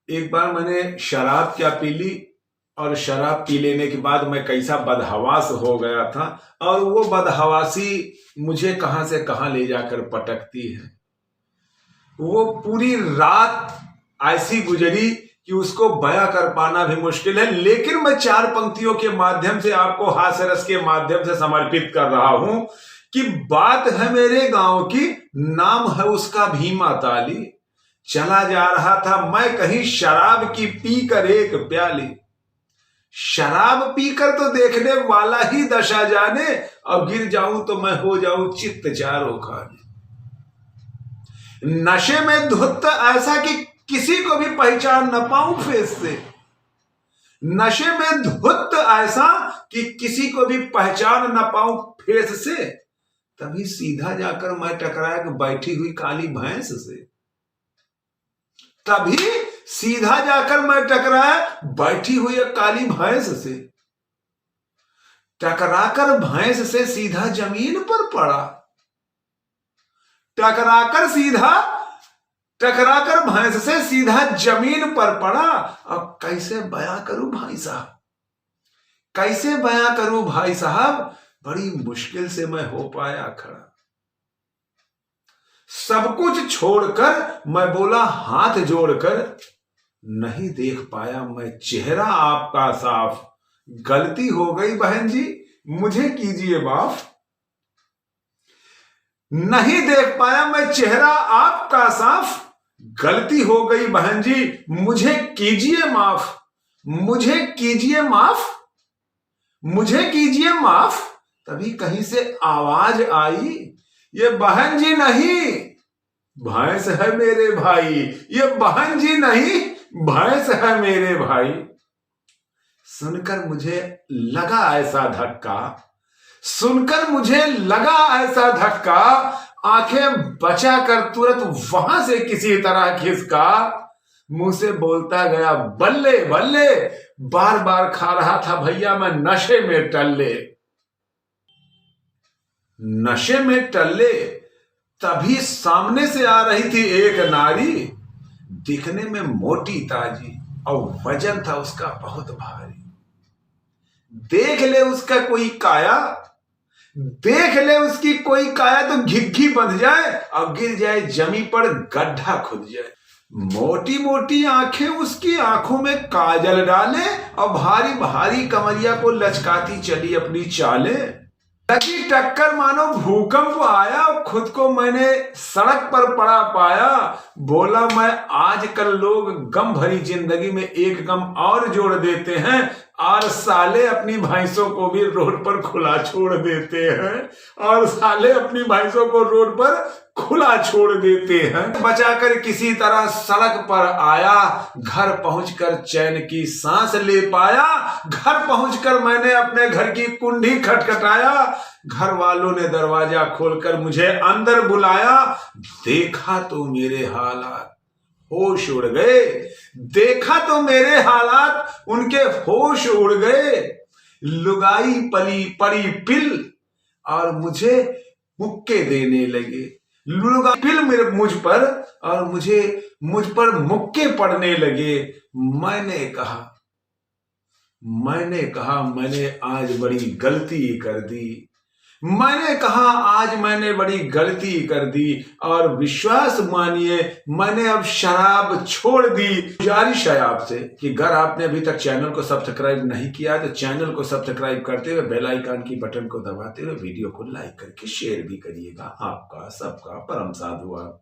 एक बार मैंने शराब क्या पी ली और शराब पी लेने के बाद मैं कैसा बदहवास हो गया था। और वो बदहवासी मुझे कहां से कहां ले जाकर पटकती है। वो पूरी रात ऐसी गुजरी कि उसको बयां कर पाना भी मुश्किल है, लेकिन मैं चार पंक्तियों के माध्यम से आपको हास्य रस के माध्यम से समर्पित कर रहा हूं कि बात है मेरे गांव की, नाम है उसका भीमा ताली। चला जा रहा था मैं कहीं शराब की पीकर एक प्याली। शराब पीकर तो देखने वाला ही दशा जाने, अब गिर जाऊं तो मैं हो जाऊं चित्त चारों खाने। नशे में धुत ऐसा कि किसी को भी पहचान न पाऊं फेस से। नशे में धुत ऐसा कि किसी को भी पहचान न पाऊं फेस से। तभी सीधा जाकर मैं टकराया बैठी हुई काली भैंस से। तभी सीधा जाकर मैं टकराया बैठी हुई एक काली भैंस से। टकराकर भैंस से सीधा जमीन पर पड़ा। टकराकर भैंस से सीधा जमीन पर पड़ा। अब कैसे बयां करूं भाई साहब, कैसे बयां करूं भाई साहब। बड़ी मुश्किल से मैं हो पाया खड़ा। सब कुछ छोड़कर मैं बोला हाथ जोड़कर, नहीं देख पाया मैं चेहरा आपका साफ। गलती हो गई बहन जी, मुझे कीजिए माफ। नहीं देख पाया मैं चेहरा आपका साफ। गलती हो गई बहन जी, मुझे कीजिए माफ। मुझे कीजिए माफ, मुझे कीजिए माफ। तभी कहीं से आवाज आई, ये बहन जी नहीं भैंस है मेरे भाई। ये बहन जी नहीं भैंस है मेरे भाई। सुनकर मुझे लगा ऐसा धक्का, सुनकर मुझे लगा ऐसा धक्का। आंखें बचाकर तुरंत वहां से किसी तरह खिसका। मुंह से बोलता गया बल्ले बल्ले। बार बार खा रहा था भैया मैं नशे में टल्ले। नशे में टल्ले। तभी सामने से आ रही थी एक नारी, दिखने में मोटी ताजी और वजन था उसका बहुत भारी। देख ले उसका कोई काया, देख ले उसकी कोई काया तो घिघी बंध जाए और गिर जाए जमी पर गड्ढा खुद जाए। मोटी मोटी आंखें उसकी आंखों में काजल डाले और भारी भारी कमरिया को लचकाती चली अपनी चाले। लगी टक्कर मानो भूकंप आया और खुद को मैंने सड़क पर पड़ा पाया। बोला मैं आजकल लोग गम भरी जिंदगी में एक गम और जोड़ देते हैं और साले अपनी भैंसों को भी रोड पर खुला छोड़ देते हैं। और साले अपनी भैंसों को रोड पर खुला छोड़ देते हैं। बचाकर किसी तरह सड़क पर आया, घर पहुंचकर चैन की सांस ले पाया। घर पहुंचकर मैंने अपने घर की कुंडी खटखटाया। घर वालों ने दरवाजा खोलकर मुझे अंदर बुलाया। देखा तो मेरे हालात, होश उड़ गए। देखा तो मेरे हालात, उनके होश उड़ गए। लुगाई पली पड़ी पिल और मुझे मुक्के देने लगे। लुगाई पिल मेरे मुझ पर और मुझ पर मुक्के पड़ने लगे। मैंने कहा मैंने आज बड़ी गलती कर दी। मैंने कहा आज मैंने बड़ी गलती कर दी और विश्वास मानिए मैंने अब शराब छोड़ दी। गुजारिश है आपसे कि अगर आपने अभी तक चैनल को सब्सक्राइब नहीं किया तो चैनल को सब्सक्राइब करते हुए बेल आइकन की बटन को दबाते हुए वीडियो को लाइक करके शेयर भी करिएगा। आपका सबका परम साधुवाद।